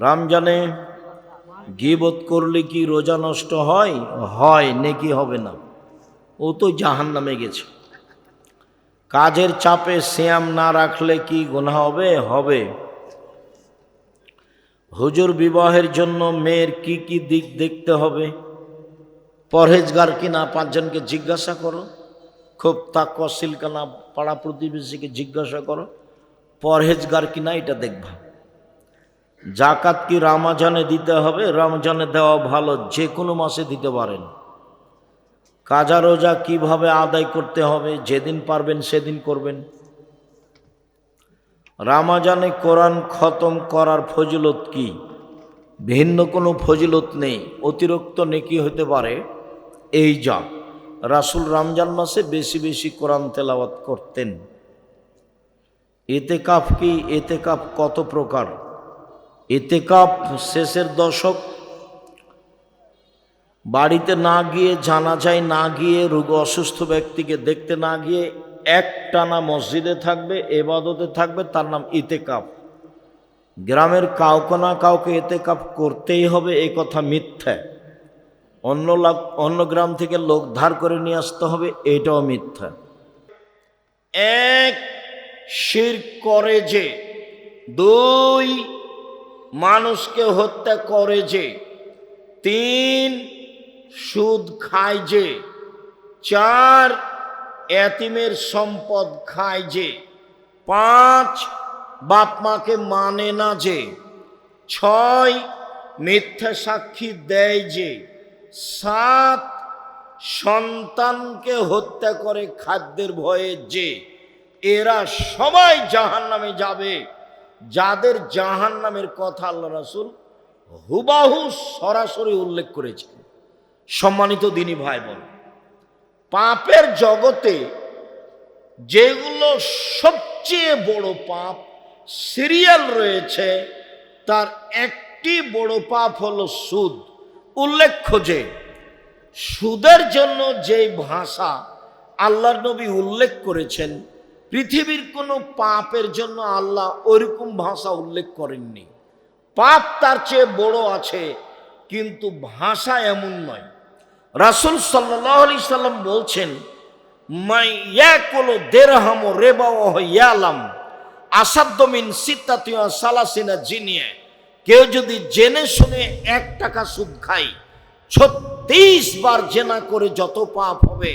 রমজানে গীবত করলে কি রোজা নষ্ট হয়? হয়, নেকি হবে না। ও তো জাহান্নামে গেছে। কাজের চাপে সিয়াম না রাখলে কি গুনাহ হবে? হবে। হুজুর, বিবাহের জন্য মেয়ের কি কি দিক দেখতে হবে? পরহেজগার কিনা 5 জনকে জিজ্ঞাসা করো, খুব তাকওয়াশীল কিনা পাড়া প্রতিবেশীকে জিজ্ঞাসা করো, পরহেজগার কিনা এটা দেখবা। জাকাত কি রমজানে দিতে হবে? রমজানে দেওয়া ভালো, যে কোনো মাসে দিতে পারেন। কাজা রোজা কিভাবে আদায় করতে হবে? যেদিন পারবেন সেদিন করবেন। রমজানে কোরআন খতম করার ফজিলত কি? ভিন্ন কোনো ফজিলত নেই, অতিরিক্ত নেকি হতে পারে। এই যা রাসূল রমজান মাসে বেশি বেশি কোরআন তেলাওয়াত করতেন। ইতিকাফ কি? ইতিকাফ কত প্রকার? ইতিকাফ শেষের দশক, বাড়িতে না গিয়ে, জানাজায় না গিয়ে, রোগ অসুস্থ ব্যক্তিকে দেখতে না গিয়ে একটানা মসজিদে থাকবে, ইবাদতে থাকবে, তার নাম ইতিকাফ। গ্রামের কাউকে না কাউকে ইতিকাফ করতেই হবে, এই কথা মিথ্যা। অন্য গ্রাম থেকে লোক ধার করে নিয়ে আসতে হবে, এটাও মিথ্যা। এক, শিরক করে যে। দুই, মানুষকে হত্যা করে যে। তিন, সুদ খায় যে। চার, এতিমের সম্পদ খায় যে। পাঁচ, বাপ মাকে মানে না যে। ছয়, মিথ্যা সাক্ষী দেয় যে। সাত, সন্তানকে হত্যা করে খাদ্যের ভয়ে যে। এরা সবাই জাহান্নামে যাবে। যাদের জাহান্নামের কথা আল্লাহ রাসূল হুবাহু সরাসরি উল্লেখ করেছেন। সম্মানিত দিনী ভাই বোন, পাপের জগতে যেগুলো সবচেয়ে বড় পাপ সিরিয়াল রয়েছে, তার একটি বড় পাপ হলো সুদ। উল্লেখ্য যে সুদের জন্য যে ভাষা আল্লাহর নবী উল্লেখ করেছেন, পৃথিবীর কোনো পাপের জন্য আল্লাহ ওইরকম ভাষা উল্লেখ করেননি। পাপ তার চেয়ে বড় আছে, কিন্তু ভাষা এমন নয়। রাসূল সাল্লাল্লাহু আলাইহি সাল্লাম বলছেন, মাই ইয়াকুলু দিরহাম রিবা ওয়া ইয়ালাম আসাদ্দু মিন সিত্তাতি ওয়া সালাসিনা জিনিয়া। কেউ যদি জেনে শুনে 1 টাকা সুদ খায়, 36 বার জেনা করে যত পাপ হবে,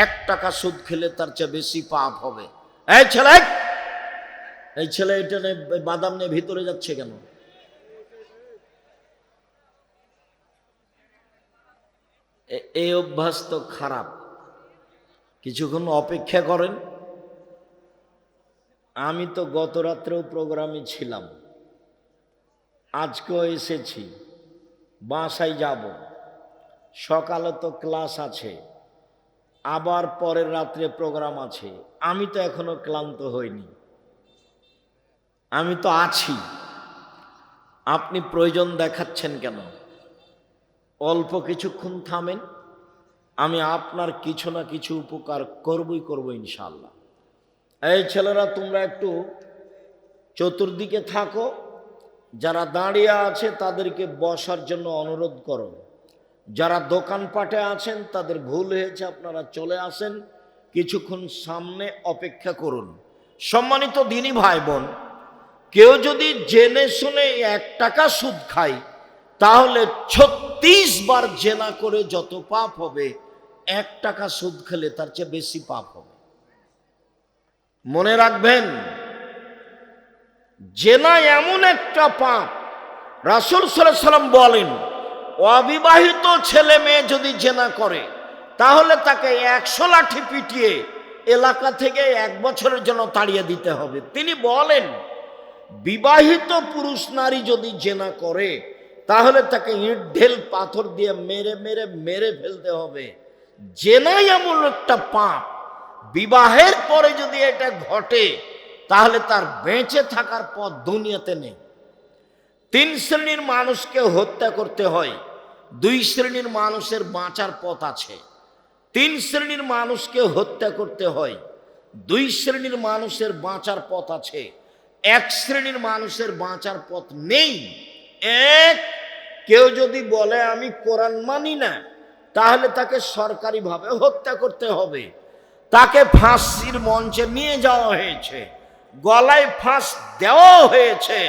1 টাকা সুদ খেলে তার চেয়ে বেশি পাপ হবে। এই ছেলে এটা বাদাম নিয়ে ভিতরে যাচ্ছে কেন? এই অভ্যাস তো খারাপ। কিছুক্ষণ অপেক্ষা করেন। আমি তো গত রাত্রেও প্রোগ্রামে ছিলাম, আজকেও এসেছি, বাসায় যাব, সকালে তো ক্লাস আছে, আবার পরের রাত্রে প্রোগ্রাম আছে। আমি তো এখনো ক্লান্ত হইনি, আমি তো আছি। আপনি প্রয়োজন দেখাচ্ছেন কেন? অল্প কিছুক্ষণ থামেন, আমি আপনার কিছু না কিছু উপকার করবই ইনশাআল্লাহ। এই ছেলেরা, তোমরা একটু চতুর্দিকে থাকো, যারা দাঁড়িয়ে আছে তাদেরকে বসার জন্য অনুরোধ করো। যারা দোকানপাটে আছেন তাদের ভুল হয়েছে, আপনারা চলে আসেন, কিছুক্ষণ সামনে অপেক্ষা করুন। সম্মানিত দিনী ভাই বোন, কেউ যদি জেনে শুনে 1 টাকা সুদ খায়, তাহলে 36 বার জেনা করে যত পাপ হবে, 1 টাকা সুদ খেলে তার চেয়ে বেশি পাপ হবে। মনে রাখবেন, জেনা এমন একটা পাপ, রাসূল সাল্লাল্লাহু আলাইহি সাল্লাম বলেন, অবিবাহিত ছেলে মেয়ে যদি জেনা করে, তাহলে তাকে 100 লাঠি পিটিয়ে এলাকা থেকে 1 বছরের জন্য তাড়িয়ে দিতে হবে। তিনি বলেন, বিবাহিত পুরুষ নারী যদি জেনা করে, তাহলে তাকে ইট ঢেল পাথর দিয়ে মেরে ফেলতে হবে। জেনাই এমন একটা পাপ, বিবাহের পরে যদি এটা ঘটে, তাহলে তার বেঁচে থাকার পথ দুনিয়াতে নেই। 3 শ্রেণীর মানুষকে হত্যা করতে হয়, 2 শ্রেণীর মানুষের বাঁচার পথ আছে। 3 শ্রেণীর মানুষকে হত্যা করতে হয়, 2 শ্রেণীর মানুষের বাঁচার পথ আছে। 1 শ্রেণীর মানুষের বাঁচার পথ নেই। এক, কেউ যদি বলে আমি কোরআন মানি না, তাহলে তাকে সরকারিভাবে হত্যা করতে হবে। তাকে ফাঁসির মঞ্চে নিয়ে যাওয়া হয়েছে, গলায় ফাঁস দেওয়া হয়েছে,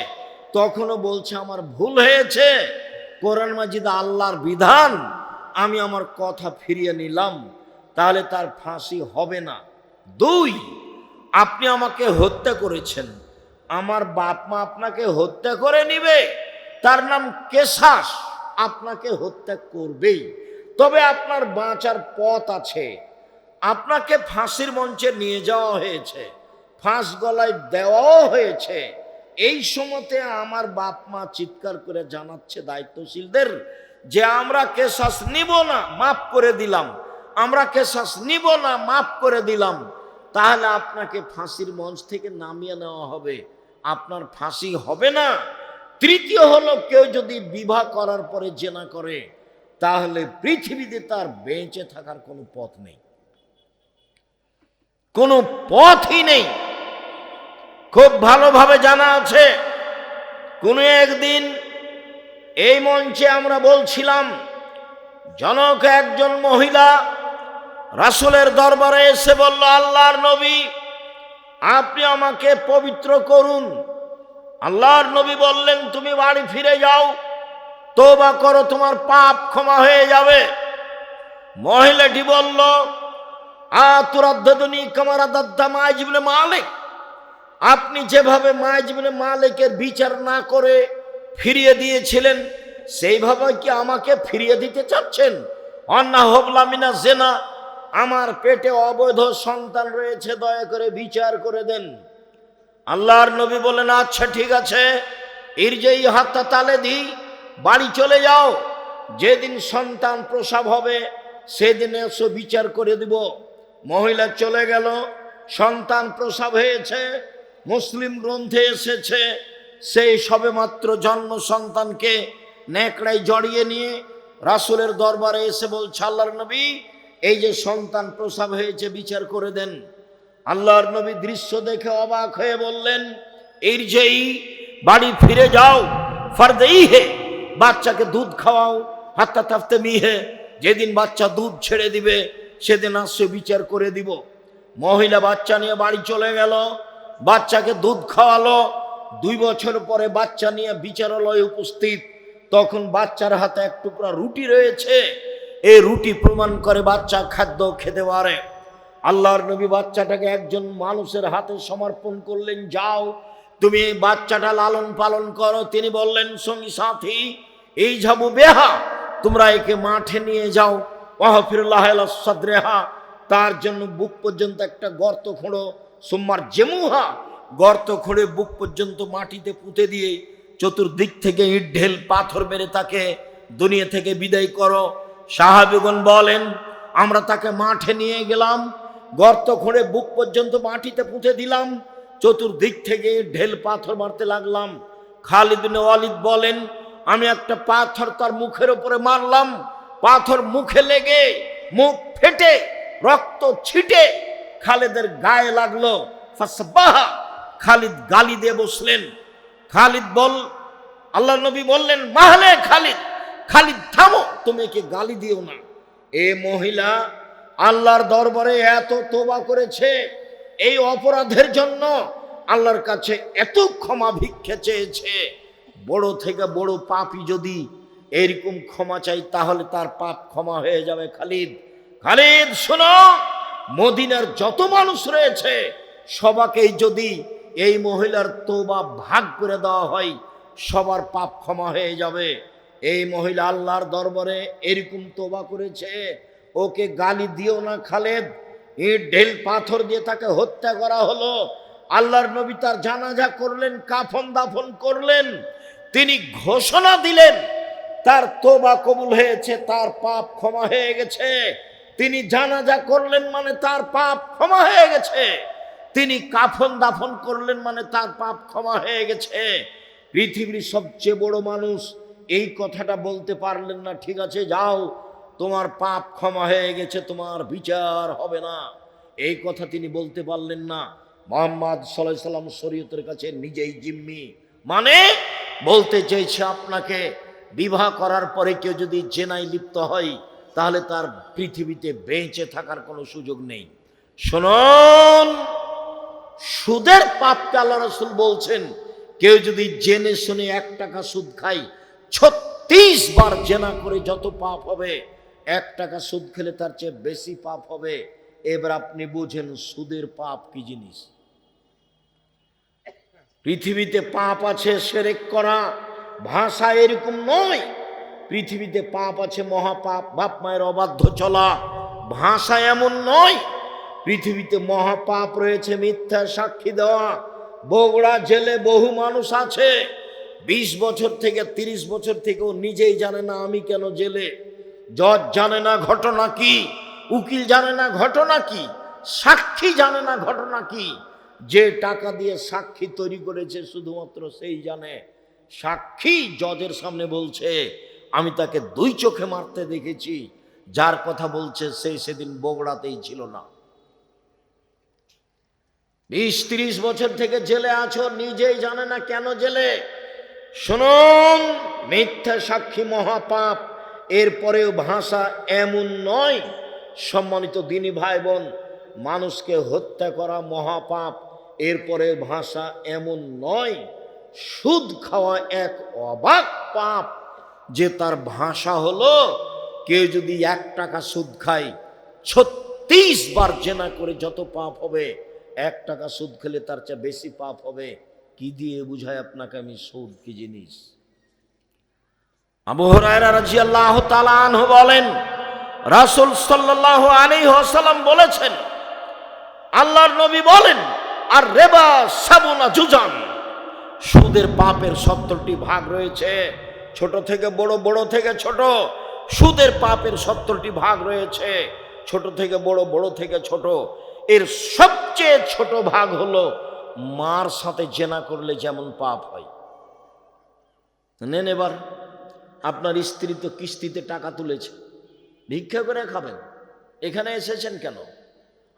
তখনও বলছে আমার ভুল হয়েছে, কোরআন মাজিদ আল্লাহর বিধান, আমি আমার কথা ফিরিয়ে নিলাম, তাহলে তার ফাঁসি হবে না। দুই, আপনি আমাকে হত্যা করেছেন, আমার বাপ মা আপনাকে হত্যা করে নিবে, তার নাম কেসাস, আপনাকে হত্যা করবেই। তবে আপনার বাঁচার পথ আছে। আপনাকে ফাঁসির মঞ্চে নিয়ে যাওয়া হয়েছে, ফাঁস গলায় দেওয়াও হয়েছে, এই সময়তে আমার বাপ মা চিৎকার করে জানাচ্ছে দায়িত্বশীলদের যে আমরা কেসাস নিব না, মাফ করে দিলাম, আমরা কেসাস নিব না, মাফ করে দিলাম, তাহলে আপনাকে ফাঁসির মঞ্চ থেকে নামিয়ে নেওয়া হবে, আপনার ফাঁসি হবে না। তৃতীয় হলো, কেউ যদি বিবাহ করার পরে জেনা করে, তাহলে পৃথিবীতে তার বেঁচে থাকার কোনো পথ নেই, কোনো পথই নেই। খুব ভালোভাবে জানা আছে, কোনো একদিন এই মঞ্চে আমরা বলছিলাম, জনক একজন মহিলা রাসূলের দরবারে এসে বলল, আল্লাহর নবী আপনি আমাকে পবিত্র করুন। আল্লাহর নবী বললেন, তুমি বাড়ি ফিরে যাও, তওবা করো, তোমার পাপ ক্ষমা হয়ে যাবে। মহিলাটি বলল, আতুরাদ্দাদুনি কামা রাদাদ্দা মাইজ ইবনে মালিক, আপনি যেভাবে মাইজ ইবনে মালিকের বিচার না করে ফিরিয়ে দিয়েছিলেন, সেইভাবে কি আমাকে ফিরিয়ে দিতে চাচ্ছেন? অন্না হবলা মিনা জেনা, আমার পেটে অবৈধ সন্তান রয়েছে, দয়া করে বিচার করে দেন। আল্লাহর নবী বলেন, আচ্ছা ঠিক আছে, ইরজাই হাত্তা তালে দি, বাড়ি চলে যাও, যেদিন সন্তান প্রসব হবে সেদিন এসো, বিচার করে দিব। মহিলা চলে গেল, সন্তান প্রসব হয়েছে, মুসলিম গ্রন্থে এসেছে, সেই সবেমাত্র জন্ম সন্তানকে নেকড়ায় জড়িয়ে নিয়ে রাসূলের দরবারে এসে বলছে, আল্লাহর নবী এই যে সন্তান প্রসব হয়েছে, বিচার করে দেন। আল্লাহর নবী দৃশ্য দেখে অবাক হয়ে বললেন, ইরজাই, বাড়ি ফিরে যাও, ফারদেই হে, বাচ্চাকে দুধ খাওয়াও, হাত্তা তাফতে মিহে, যেদিন বাচ্চা দুধ ছেড়ে দিবে সেদিন আসছে, বিচার করে দিব। মহিলা বাচ্চা নিয়ে বাড়ি চলে গেল, বাচ্চাকে দুধ খাওয়ালো। 2 বছর পরে বাচ্চা নিয়ে বিচারালয়ে উপস্থিত, তখন বাচ্চার হাতে এক টুকরা রুটি রয়েছে, এই রুটি প্রমাণ করে বাচ্চা খাদ্য খেতে পারে। আল্লাহর নবী বাচ্চাটাকে একজন মানুষের হাতে সমর্পণ করলেন, যাও তুমি এই বাচ্চাটা লালন পালন করো। তিনি বললেন, সঙ্গী সাথী এই যাবো বেহা, তোমরা একে মাঠে নিয়ে যাও, ওয়াহফিরুল্লাহ আলা সাদরিহা, তার জন্য বুক পর্যন্ত একটা গর্ত খোঁড়ো, সুম্মার জেমুহা, গর্ত খুঁড়ে বুক পর্যন্ত মাটিতে পুঁতে দিয়ে চতুর্দিক থেকে ইট ঢেল পাথর মেরে তাকে দুনিয়া থেকে বিদায় করো। সাহাবীগণ বলেন, আমরা তাকে মাঠে নিয়ে গেলাম, গর্ত খুঁড়ে বুক পর্যন্ত মাটিতে পুঁতে দিলাম, চতুর্দিক থেকে ঢেল পাথর মারতে লাগলাম। খালিদ বিন ওয়ালিদ বলেন, আমি একটা পাথর তার মুখের উপরে মারলাম, পাথর মুখে লেগে মুখ ফেটে রক্ত ছিটে খালিদের গায়ে লাগলো। ফাসবাহা, খালিদ গালি দিয়ে বসলেন। খালিদ আল্লাহ নবী বললেন, মাহলে খালিদ, খালিদ থামো, তুমি একে গালি দিও না। এ মহিলা আল্লাহর দরবারে এত তওবা করেছে, এই অপরাধের জন্য আল্লাহর কাছে এত ক্ষমা ভিক্ষা চেয়েছে। বড় থেকে বড় পাপী যদি এরকম ক্ষমা চাই, তাহলে তার পাপ ক্ষমা হয়ে যাবে। খালিদ শোনো, মদিনার যত মানুষ রয়েছে সবাকেই যদি এই মহিলার তওবা ভাগ করে দেওয়া হয়, সবার পাপ ক্ষমা হয়ে যাবে। এই মহিলা আল্লাহর দরবারে এরকম তওবা করেছে, ওকে গালি দিও না খালিদ। ইট ঢেল পাথর দিয়ে তাকে হত্যা করা হলো। আল্লাহর নবী তার জানাজা করলেন, কাফন দাফন করলেন। তিনি ঘোষণা দিলেন তার তওবা কবুল হয়েছে, তার পাপ ক্ষমা হয়ে গেছে। তিনি জানাজা করলেন মানে তার পাপ ক্ষমা হয়ে গেছে। তিনি কাফন দাফন করলেন মানে তার পাপ ক্ষমা হয়ে গেছে। পৃথিবীর সবচেয়ে বড় মানুষ এই কথাটা বলতে পারলেন না, ঠিক আছে যাও, তোমার পাপ ক্ষমা হয়ে গেছে, তোমার বিচার হবে না, এই কথা তিনি বলতে পারলেন না। মুহাম্মদ সাল্লাল্লাহু আলাইহি সাল্লাম শরীয়তের কাছে নিজেই জিম্মি, মানে বলতে চেয়েছে আপনাকে বিবাহ করার পরে কেউ যদি জেনায় লিপ্ত হয় তাহলে তার পৃথিবীতে বেঁচে থাকার কোনো সুযোগ নেই। শুনুন, সুদের পাপকে আল্লাহ রাসূল বলছেন কেউ যদি জেনে শুনে 1 টাকা সুদ খায় 36 বার জেনা করে যত পাপ হবে 1 টাকা সুদ খেলে তার চেয়ে বেশি পাপ হবে। এবার আপনি বুঝেন সুদের পাপ কি জিনিস। পৃথিবীতে পাপ আছে শিরক করা, ভাষা এরকম নয়। পৃথিবীতে পাপ আছে মহাপাপ, বাপ মায়ের অবাধ্য চলা, ভাষা এমন নয়। পৃথিবীতে মহাপাপ রয়েছে মিথ্যা সাক্ষী দেওয়া। বগুড়া জেলে বহু মানুষ আছে 20 বছর থেকে 30 বছর থেকেও নিজেই জানে না আমি কেন জেলে। জজ জানে না ঘটনা কি, উকিল জানে না ঘটনা কি, সাক্ষী জানে না ঘটনা কি। যে টাকা দিয়ে সাক্ষী তৈরি করেছে শুধুমাত্র সেই জানে। সাক্ষী জজের সামনে বলছে আমি তাকে 2 চোখে মারতে দেখেছি, যার কথা বলছে সেই সেদিন বগুড়াতেই ছিল না। 20-30 বছর থেকে জেলে আছো, নিজেই জানে না কেন জেলে। শুনুন, মিথ্যা সাক্ষী মহাপাপ। এরপরেও ভাষা এমন নয়। সম্মানিত দিনী ভাই বোন, মানুষকে হত্যা করা মহাপাপ, এরপরে ভাষা এমন নয়। সুদ খাওয়া এক অবাক পাপ যে তার ভাষা হলো কেউ যদি 1 টাকা সুদ খায় 36 বার জেনা করে যত পাপ হবে 1 টাকা সুদ খেলে তার চেয়ে বেশি পাপ হবে। কি দিয়ে বুঝায় আপনাকে আমি সুদ কি জিনিস? আবু হুরায়রা রাদিয়াল্লাহু তাআলা আনহু বলেন রাসূল সাল্লাল্লাহু আলাইহি ওয়াসাল্লাম বলেছেন, আল্লাহর নবী বলেন আর রিবা সাবুনা জুজান, সুদের পাপের 70টি ভাগ রয়েছে। ছোট থেকে বড়, বড় থেকে ছোট, সুদের পাপের 70টি ভাগ রয়েছে। ছোট থেকে বড়, বড় থেকে ছোট। এর সবচেয়ে ছোট ভাগ হলো মার সাথে জেনা করলে যেমন পাপ হয়। নেন, এবার আপনার স্ত্রী তো কিস্তিতে টাকা তুলেছে, ভিক্ষা করে খাবেন। এখানে এসেছেন কেন?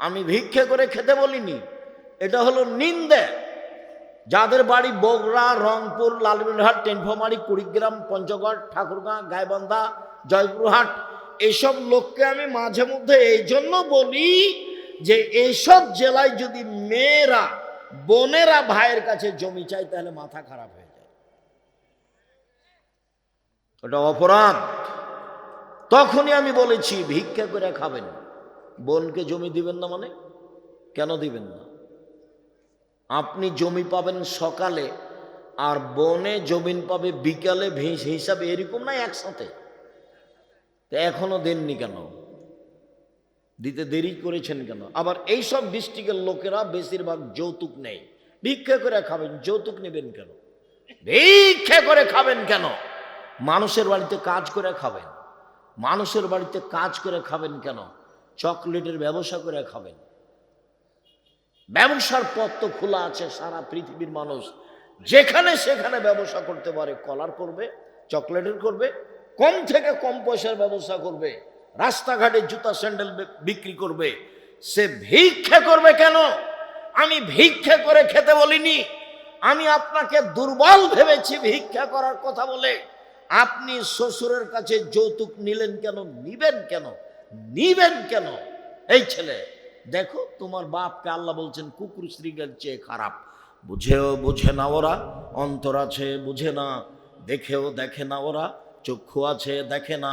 আমি ভিক্ষা করে খেতে বলিনি, এটা হলো নিন্দে। যাদের বাড়ি বগুড়া, রংপুর, লালমনিরহাট, টেনফামারী, কুড়িগ্রাম, পঞ্চগড়, ঠাকুরগাঁ, গাইবান্ধা, জয়পুরহাট, এইসব লোককে আমি মাঝে মধ্যে এই জন্য বলি যে এইসব জেলায় যদি মেয়েরা, বোনেরা ভাইয়ের কাছে জমি চায় তাহলে মাথা খারাপ হয়ে যায়, ওটা অপরাধ। তখনই আমি বলেছি ভিক্ষা করে খাবেন, বোনকে জমি দিবেন না। মানে কেন দিবেন না? আপনি জমি পাবেন সকালে আর বনে জমিন পাবে বিকালে, হিসাবে এরকম না একসাথে। এখনো দেননি কেন? দিতে দেরি করেছেন কেন? আবার এইসব ডিস্ট্রিক্টের লোকেরা বেশিরভাগ যৌতুক নেই। ভিক্ষা করে খাবেন, যৌতুক নেবেন কেন? ভিক্ষা করে খাবেন কেন? মানুষের বাড়িতে কাজ করে খাবেন। মানুষের বাড়িতে কাজ করে খাবেন কেন? চকলেটের ব্যবসা করে খাবেন। ব্যবসার পথ তো খোলা আছে, সারা পৃথিবীর মানুষ যেখানে সেখানে ব্যবসা করতে পারে। কলার করবে, চকলেটের করবে, কম থেকে কম পয়সার ব্যবসা করবে, রাস্তাঘাটে জুতা স্যান্ডেল বিক্রি করবে। সে ভিক্ষা করবে কেন? আমি ভিক্ষা করে খেতে বলিনি। আমি আপনাকে দুর্বল ভেবেছি ভিক্ষা করার কথা বলে। আপনি শ্বশুরের কাছে যৌতুক নিলেন কেন? নিবেন কেন? নিবেন কেন? এই ছেলে দেখো, তোমার বাপকে আল্লাহ বলছেন কুকুর শ্রীগাল চেয়ে খারাপ। বুঝেও বুঝে না ওরা, অন্তর আছে বুঝে না, দেখেও দেখে না ওরা, চক্ষু আছে দেখে না,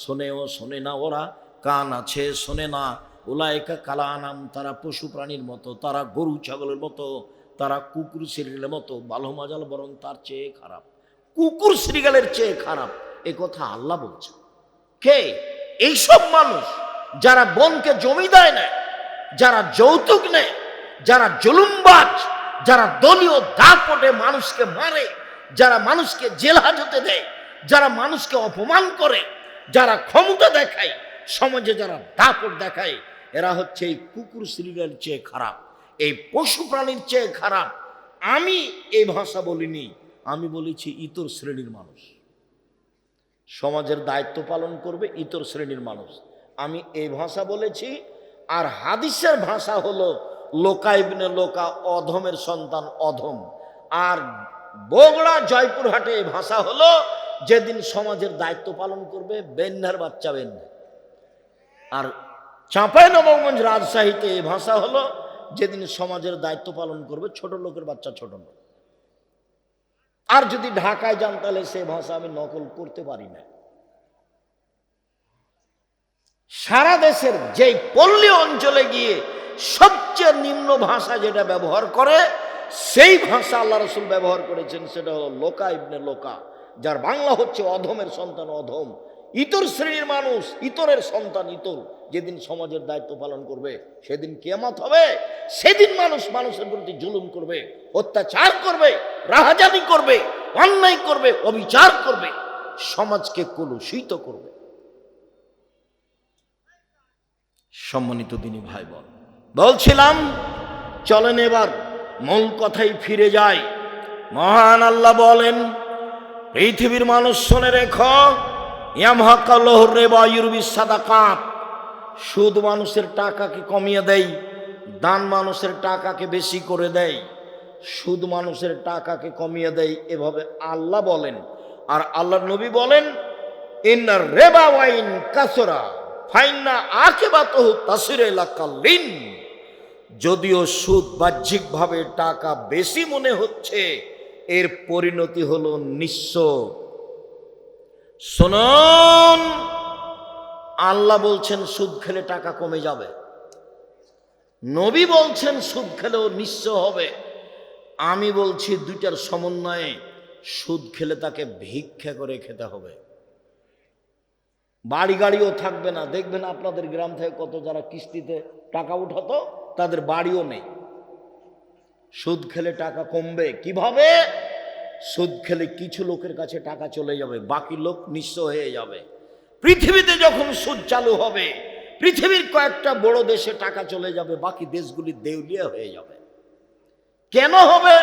শোনেও শোনে না ওরা, কান আছে শোনে না। উলাইকা কালানাম, তারা পশু প্রাণীর মতো, তারা গরু ছাগলের মতো, তারা কুকুর শ্রীগালের মতো। ভালো মাজাল বরং তার চেয়ে খারাপ, কুকুর শ্রীগালের চেয়ে খারাপ। এ কথা আল্লাহ বলছে। কে? এইসব মানুষ যারা বোনকে জমি দেয় না, যারা যৌতুক নেয়, যারা জুলুমবাজ, যারা দলীয় দাপটে মানুষকে মারে, যারা মানুষকে জেল হাজতে দেয়, যারা মানুষকে অপমান করে, যারা ক্ষমতা দেখায়, সমাজে যারা দাপট দেখায়, এরা হচ্ছে এই কুকুর শ্রীগালের চেয়ে খারাপ, এই পশু প্রাণীর চেয়ে খারাপ। আমি এই ভাষা বলিনি, আমি বলেছি ইতর শ্রেণীর মানুষ সমাজের দায়িত্ব পালন করবে, ইতর শ্রেণীর মানুষ। আমি এই ভাষা বলেছি। আর হাদিসের ভাষা হলো লোকা ইবনে লোকা, অধমের সন্তান অধম। আর বগুড়া জয়পুরহাটে এই ভাষা হলো যেদিন সমাজের দায়িত্ব পালন করবে বেন্যার বাচ্চা বেন্যা। আর চাঁপাইনবাবগঞ্জ রাজশাহীতে এই ভাষা হলো যেদিন সমাজের দায়িত্ব পালন করবে ছোট লোকের বাচ্চা ছোট লোক। আর যদি ঢাকায় যান তাহলে সে ভাষা আমি নকল করতে পারি না। সারা দেশের যেই পল্লী অঞ্চলে গিয়ে সবচেয়ে নিম্ন ভাষা যেটা ব্যবহার করে সেই ভাষা আল্লাহ রসুল ব্যবহার করেছেন, সেটা হলো লোকা ইবনে লোকা, যার বাংলা হচ্ছে অধমের সন্তান অধম, ইতর শ্রেণীর মানুষ, ইতরের সন্তান ইতর। যেদিন সমাজের দায়িত্ব পালন করবে সেদিন কিয়ামত হবে। সেদিন মানুষ মানুষের প্রতি জুলুম করবে, অত্যাচার করবে, রাহাজানি করবে, অন্যায় করবে, অবিচার করবে, সমাজকে কলুষিত করবে। সম্মানিত দিনী ভাই বোন, বলছিলাম চলেন এবার মূল কথাই ফিরে যায়। মহান আল্লাহ বলেন, পৃথিবীর মানুষ শুনে রেখো, ইয়ামহাকাল্লাহুর রিবা ইউরবিস সাদাকাত, সুদ মানুষের টাকাকে কমিয়ে দেয়, দান মানুষের টাকাকে বেশি করে দেয়। সুদ মানুষের টাকাকে কমিয়ে দেয় এভাবে আল্লাহ বলেন। আর আল্লাহর নবী বলেন, ইন্নার রিবা ওয়াইন কাসরা ফাইন্না আকিবাতুহু তাসিরু ইলা কাল্লিন, যদিও সুদ বাহ্যিকভাবে টাকা বেশি মনে হচ্ছে, এর পরিণতি হলো নিঃস্ব। শুনুন, আল্লাহ বলছেন সুদ খেলে টাকা কমে যাবে, নবী বলছেন সুদ খেলেও নিঃস্ব হবে। আমি বলছি দুইটার সমন্বয়ে, সুদ খেলে তাকে ভিক্ষা করে খেতে হবে, বাড়ি গাড়িও থাকবে না। দেখবেন আপনাদের গ্রাম থেকে কত যারা কিস্তিতে টাকা উঠাতো তাদের বাড়িও নেই। সুদ খেলে টাকা কমবে কিভাবে? সুদ খেলে কিছু লোকের কাছে টাকা চলে যাবে, বাকি লোক নিঃস্ব হয়ে যাবে। পৃথিবীতে যখন সুদ চালু হবে, পৃথিবীর কয়েকটা বড় দেশে টাকা চলে যাবে, বাকি দেশগুলি দেউলিয়া হয়ে যাবে। কেন হবে?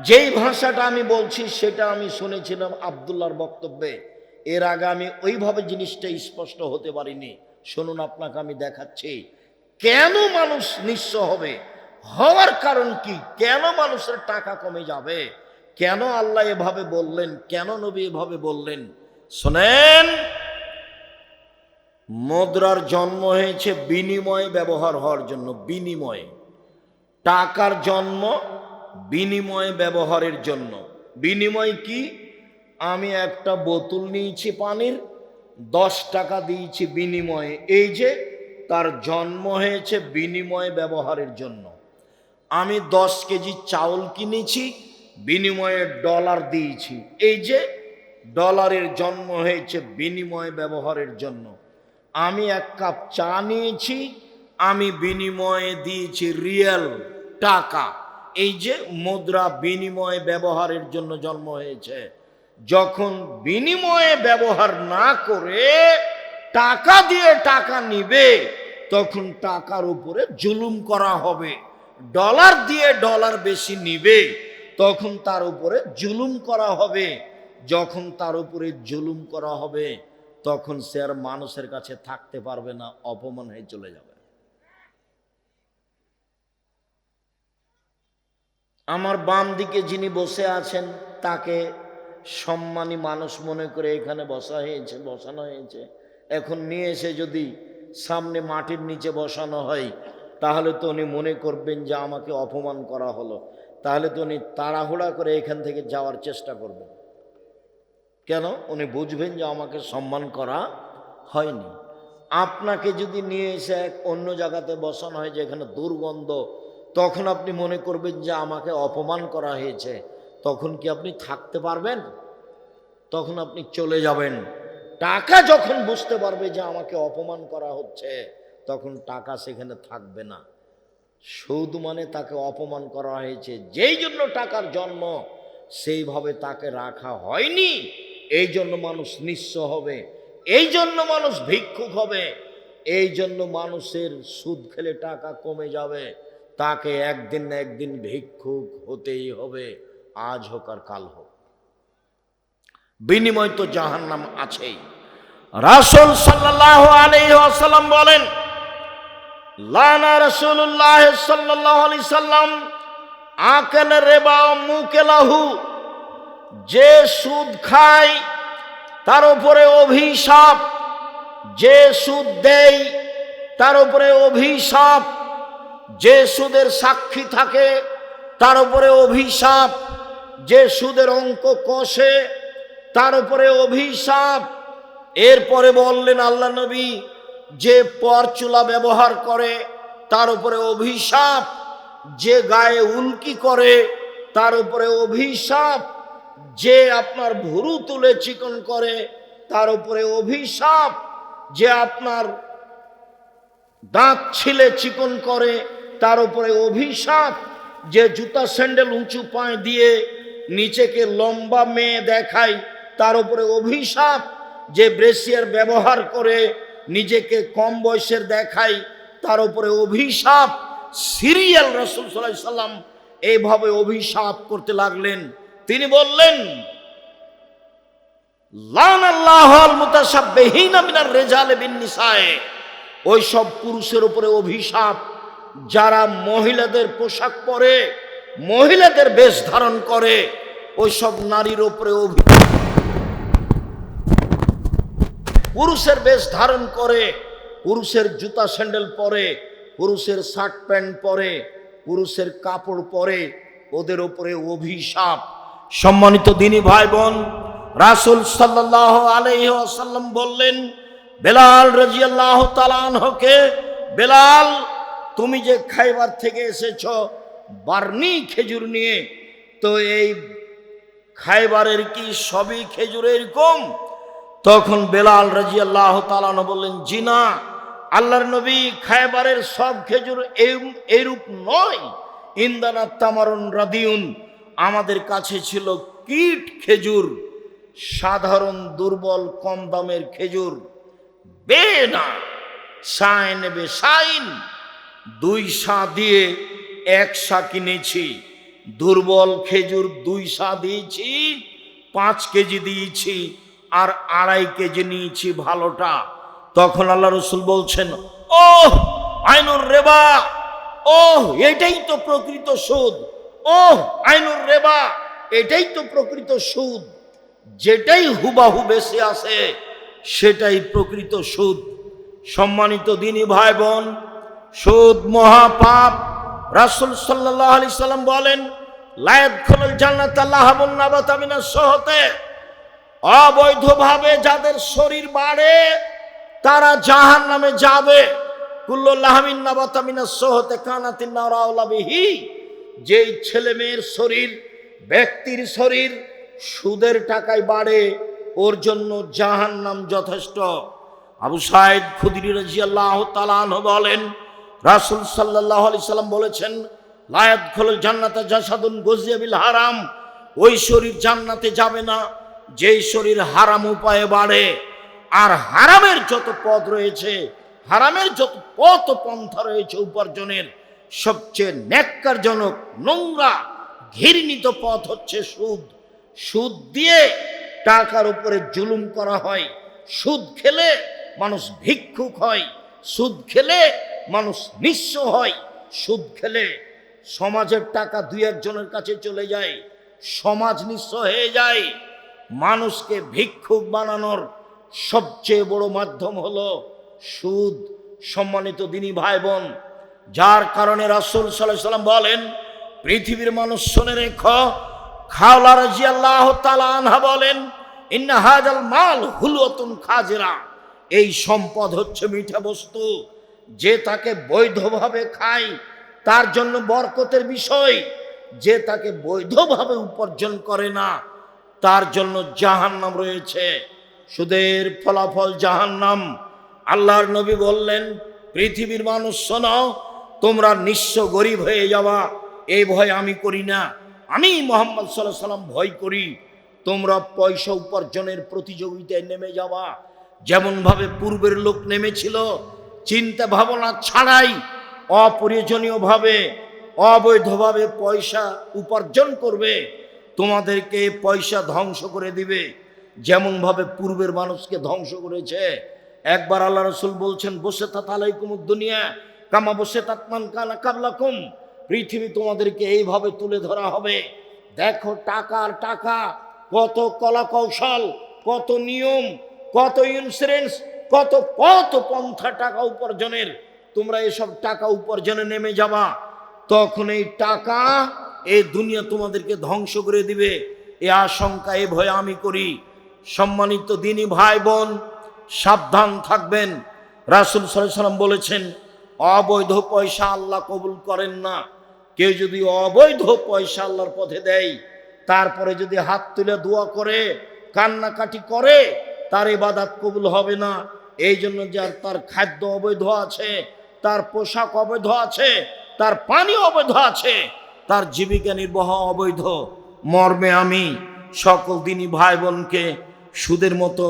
যেই ভাষাটা আমি বলছি সেটা আমি শুনেছিলাম আব্দুল্লাহর বক্তব্যে। এর আগে আমি ওইভাবে জিনিসটা স্পষ্ট হতে পারিনি। শুনুন, আপনাকে আমি দেখাচ্ছি কেন মানুষ নিঃস্ব হবে, হওয়ার কারণ কি, কেন মানুষের টাকা কমে যাবে, কেন আল্লাহ এভাবে বললেন, কেন নবী এভাবে বললেন। শোনেন, মুদ্রার জন্ম হয়েছে বিনিময় ব্যবহার হওয়ার জন্য। বিনিময়, টাকার জন্ম বিনিময় ব্যবহারের জন্য। বিনিময় কি? আমি একটা বোতল নিয়েছি পানির, 10 টাকা দিয়েছি বিনিময়ে, এই যে তার জন্ম হয়েছে বিনিময় ব্যবহারের জন্য। আমি 10 কেজি চাউল কিনেছি, বিনিময়ে ডলার দিয়েছি, এই যে ডলারের জন্ম হয়েছে বিনিময় ব্যবহারের জন্য। আমি 1 কাপ চা নিয়েছি, আমি বিনিময়ে দিয়েছি রিয়াল টাকা, এই যে মুদ্রা বিনিময় ব্যবহারের জন্য জন্ম হয়েছে। যখন বিনিময়ে ব্যবহার না করে টাকা দিয়ে টাকা নিবে, তখন টাকার উপরে জুলুম করা হবে। ডলার দিয়ে ডলার বেশি নিবে, তখন তার উপরে জুলুম করা হবে। যখন তার উপরে জুলুম করা হবে, তখন সে আর মানুষের কাছে থাকতে পারবে না, অপমান হয়ে চলে যাবে। আমার বাম দিকে যিনি বসে আছেন তাকে সম্মানী মানুষ মনে করে এখানে বসানো হয়েছে। এখন নিয়ে এসে যদি সামনে মাটির নিচে বসানো হয়, তাহলে তো উনি মনে করবেন যে আমাকে অপমান করা হলো, তাহলে তো উনি তাড়াহুড়া করে এখান থেকে যাওয়ার চেষ্টা করবেন। কেন? উনি বুঝবেন যে আমাকে সম্মান করা হয়নি। আপনাকে যদি নিয়ে এসে অন্য জায়গাতে বসানো হয় যেখানে দুর্গন্ধ, তখন আপনি মনে করবেন যে আমাকে অপমান করা হয়েছে, তখন কি আপনি থাকতে পারবেন? তখন আপনি চলে যাবেন। টাকা যখন বুঝতে পারবে যে আমাকে অপমান করা হচ্ছে, তখন টাকা সেখানে থাকবে না। সুদ মানে তাকে অপমান করা হয়েছে, যেই জন্য টাকার জন্ম, সেইভাবে তাকে রাখা হয়নি। এই জন্য মানুষ নিঃস্ব হবে, এই জন্য মানুষ ভিক্ষুক হবে, এই জন্য মানুষের সুদ খেলে টাকা কমে যাবে। তাকে একদিন না একদিন ভিক্ষুক হতেই হবে, আজ হোক আর কাল হোক। বিনিময় তো জাহান্নাম আছেই। রাসূল সাল্লাল্লাহু আলাইহি ওয়াসাল্লাম বলেন, লানা রাসূলুল্লাহ সাল্লাল্লাহু আলাইহি সাল্লাম আকেল রেবা মুকেলাহু, যে সুদ খায় তার উপরে অভিশাপ, যে সুদ দেয় তার উপরে অভিশাপ, যে সুদের সাক্ষী থাকে তার উপরে অভিশাপ, যে সুদের অঙ্ক কষে তার উপরে অভিশাপ। এরপরে বললেন আল্লাহ নবী, যে পরচুলা ব্যবহার করে তার উপরে অভিশাপ, যে গায়ে উল্কি করে তার উপরে অভিশাপ, যে আপনার ভুরু তুলে চিকন করে তার উপরে অভিশাপ, যে আপনার দাঁত ছিলে চিকন করে তার উপরে অভিশাপ, যে জুতা স্যান্ডেল উঁচু পায়ে দিয়ে নিচেকে লম্বা মেয়ে দেখায় তার উপরে অভিশাপ, যে ব্রেসিয়ার ব্যবহার করে নিজেকে কম বয়সের দেখায় তার উপরে অভিশাপ। সিরিয়াল রাসূল সাল্লাল্লাহু আলাইহি সাল্লাম এইভাবে অভিশাপ করতে লাগলেন। তিনি বললেন, লানাল্লাহুল মুতাশাব্বিহিনা মিনার রিজালি বিন নিসায়ে, ওই সব পুরুষের উপরে অভিশাপ যারা মহিলাদের পোশাক পরে, মহিলাদের বেশ ধারণ করে, ওই সব নারীর উপরে পুরুষের বেশ ধারণ করে, পুরুষের জুতা স্যান্ডেল পরে, পুরুষের শার্ট প্যান্ট পরে, পুরুষের কাপড় পরে, ওদের উপরে অভিশাপ। সম্মানিত দিনী ভাই বোন, রাসূল সাল্লাল্লাহু আলাইহি ওয়াসাল্লাম বললেন বেলাল রাদিয়াল্লাহু তাআলা আনহুকে, বেলাল তুমি যে খাইবার থেকে এসেছো বার্নি খেজুর নিয়ে, তো এই খাইবারের কি সবই খেজুর এরকম? তখন বেলাল রাদিয়াল্লাহু তাআলা আনহু বললেন, জি না আল্লাহর নবী, খাইবারের সব খেজুর এইরূপ নয়। ইন্দানা তামারুন রাদিউন, আমাদের কাছে ছিল কীট খেজুর, সাধারণ দুর্বল কম দামের খেজুর। বেনা সাইন বে সাইন, 2 সা দিয়ে 1 সা কিনেছি। দুর্বল খেজুর 2 সা দিয়েছি, 5 কেজি দিয়েছি, আর 2.5 কেজি নিয়েছি ভালোটা। তখন আল্লাহ রসুল বলছেন, ওহ আইনুর রেবা, ওহ এটাই তো প্রকৃত সুদ, ওহ আইনুর রেবা, এটাই তো প্রকৃত সুদ। যেটাই হুবাহু বেশি আসে সেটাই প্রকৃত সুদ। সম্মানিত দিনী ভাই বোন, সুদ মহাপাপ। রাসূল সাল্লাল্লাহু আলাইহি সাল্লাম বলেন, লা ইয়াদখুলুল জান্নাতা লাহাবুন নাবাতা মিনাস সুহতে, অবৈধভাবে যাদের শরীর বাড়ে তারা জাহান্নামে যাবে। কুল্লু লাহমিন নাবাতা মিনাস সুহতে কানাতিন নারু আওলা বিহি, যেই ছেলে মেয়ের শরীর, ব্যক্তির শরীর সুদের টাকায় বাড়ে, ওর জন্য জাহান্নাম যথেষ্ট। আবু সাঈদ খুদরি রাদিয়াল্লাহু তাআলা আনহু বলেন, রাসূল সাল্লাল্লাহু আলাইহি সাল্লাম বলেছেন, লা ইয়াদখুলুল জান্নাতা জাসাদুন গুযিয়া বিল হারাম, ওই শরীর জান্নাতে যাবে না যেই শরীর হারাম উপায়ে বাড়ে। আর হারামের যত পথ রয়েছে, হারামের যত পথ পন্থা রয়েছে উপার্জনের, সবচেয়ে ন্যাক্কারজনক, নোংরা, ঘৃণিত পথ হচ্ছে সুদ। সুদ দিয়ে টাকার উপরে জুলুম করা হয়। সুদ খেলে মানুষ ভিক্ষুক হয়, সুদ খেলে মানুষ নিঃস্ব হয়, সুদ খেলে সমাজের টাকা 2-1 জনের কাছে চলে যায়, সমাজ নিঃস্ব হয়ে যায়। মানুষকে ভিক্ষুক বানানোর সবচেয়ে বড় মাধ্যম হলো সুদ। সম্মানিত দিনী ভাই বোন, যার কারণে রাসূল সাল্লাল্লাহু আলাইহি সাল্লাম বলেন, পৃথিবীর মানুষ শুনে রেখো, খাওলা রাদিয়াল্লাহু তাআলা আনহা বলেন, ইন্না হাযাল মাল হুলওয়াতুন খাজিরা, এই সম্পদ হচ্ছে মিঠা বস্তু, যে তাকে বৈধভাবে খায় তার জন্য বরকতের বিষয়, যে তাকে বৈধভাবে উপার্জন করে না তার জন্য জাহান্নাম রয়েছে। সুদের ফলাফল জাহান্নাম। আল্লাহর নবী বললেন, পৃথিবীর মানুষ শোনো, তোমরা নিঃস্ব গরিব হয়ে যাওয়া এই ভয় আমি করি না, আমি মুহাম্মদ সাল্লাল্লাহু আলাইহি সাল্লাম ভয় করি। তোমরা পয়সা উপার্জনের প্রতিযোগিতায় নেমে যাওয়া, যেমন ভাবে পূর্বের লোক নেমেছিল, চিন্তা ভাবনা ছাড়াই অপ্রয়োজনীয়ভাবে অবৈধভাবে পয়সা উপার্জন করবে, তোমাদেরকে পয়সা ধ্বংস করে দিবে, যেমন ভাবে পূর্বের মানুষকে ধ্বংস করেছে। একবার আল্লাহ রাসূল বলছেন, বসে তাত আলাইকুমুদ দুনিয়া কামা বসে তাতমান কানা কাবলাকুম, পৃথিবী তোমাদেরকে এইভাবে তুলে ধরা হবে। দেখো টাকার টাকা, কত কলা কৌশল, কত নিয়ম, কত ইন্স্যুরেন্স, কত কত পন্থা টাকা উপার্জনের। তোমরা এসব টাকা উপার্জনে নেমে যাবা, তখন এই টাকা এই দুনিয়া তোমাদেরকে ধ্বংস করে দিবে। এ আশঙ্কা এ ভয় আমি করি। সম্মানিত দিনী ভাই বোন, সাবধান থাকবেন। রাসূল সাল্লাল্লাহু আলাইহি ওয়াসাল্লাম বলেছেন, অবৈধ পয়সা আল্লাহ কবুল করেন না। কেউ যদি অবৈধ পয়সা আল্লাহর পথে দেয়, তারপরে যদি হাত তুলে দোয়া করে, কান্নাকাটি করে, তার ইবাদত কবুল হবে না। এই জন্য যার তার খাদ্য অবৈধ আছে, তার পোশাক অবৈধ আছে, তার পানি অবৈধ আছে, তার জীবিকা নির্বাহ অবৈধ। মর্মে আমি সকল দিনী ভাই বোনকে সুদের মতো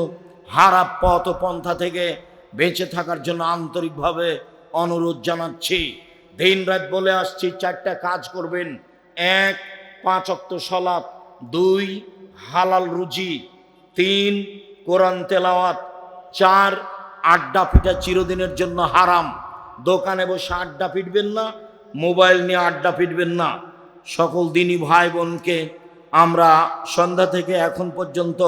হারাপ পথ পন্থা থেকে বেঁচে থাকার জন্য আন্তরিকভাবে অনুরোধ জানাচ্ছি। দিন রাত বলে আসছি, 4টা কাজ করবেন। 1, 5 ওয়াক্ত সালাত। 2, হালাল রুজি। 3, কোরআন তেলাওয়াত। 4, আড্ডা পিটা চিরদিনের জন্য হারাম। দোকানে বসে আড্ডা পিটবেন না, মোবাইল নিয়ে আড্ডা পিটবেন না। সকল দিনী ভাই বোনকে আমরা সন্ধ্যা থেকে এখন পর্যন্ত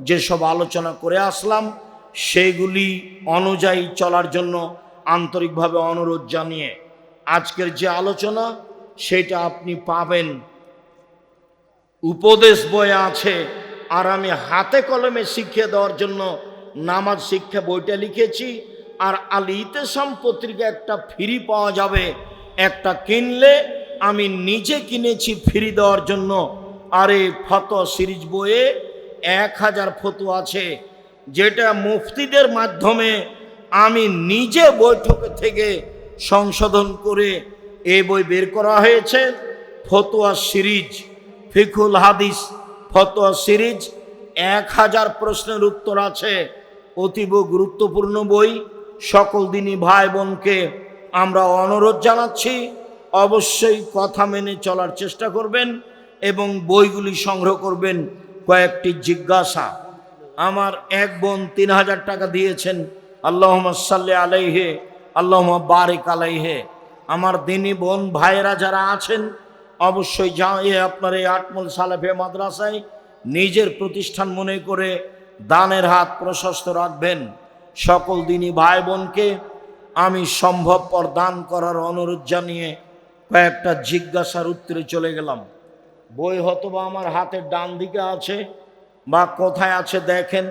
যেসব আলোচনা করে আসলাম, সেগুলি অনুযায়ী চলার জন্য আন্তরিকভাবে অনুরোধ জানিয়ে আজকের যে আলোচনা সেটা আপনি পাবেন উপদেশ বইয়ে আছে। আর আমি হাতে কলমে শিখিয়ে দেওয়ার জন্য নামাজ শিক্ষা বইটা লিখেছি। আর আল ইতিসাম পত্রিকা একটা ফ্রি পাওয়া যাবে, একটা কিনলে আমি নিজে কিনেছি ফ্রি দেওয়ার জন্য। আর এই ফতোয়া সিরিজ বইয়ে 1000 ফতোয়া আছে, যেটা মুফতিদের মাধ্যমে আমি নিজে বৈঠক থেকে সংশোধন করে এই বই বের করা হয়েছে। ফতোয়া সিরিজ, ফিকুল হাদিস ফতোয়া সিরিজ, 1000 প্রশ্নের উত্তর আছে। অতীব গুরুত্বপূর্ণ বই। সকল দিনী ভাই বোনকে আমরা অনুরোধ জানাচ্ছি, অবশ্যই কথা মেনে চলার চেষ্টা করবেন এবং বইগুলি সংগ্রহ করবেন। কয়েকটি জিজ্ঞাসা। আমার এক বোন 3000 টাকা দিয়েছেন, আল্লাহুম্মা সাল্লি আলাইহি, আল্লাহুম্মা বারিক আলাইহি। আমার দিনী বোন ভাইয়েরা যারা আছেন, অবশ্যই আপনার এই আটমল সালেফে মাদ্রাসায় নিজের প্রতিষ্ঠান মনে করে দানের হাত প্রশস্ত রাখবেন। সকল দিনী ভাই বোনকে আমি সম্ভবপর দান করার অনুরোধ জানিয়ে কয়েকটা জিজ্ঞাসার উত্তরে চলে গেলাম। বই হয়তো বা আমার হাতের ডান দিকে আছে বা কোথায় আছে দেখেন।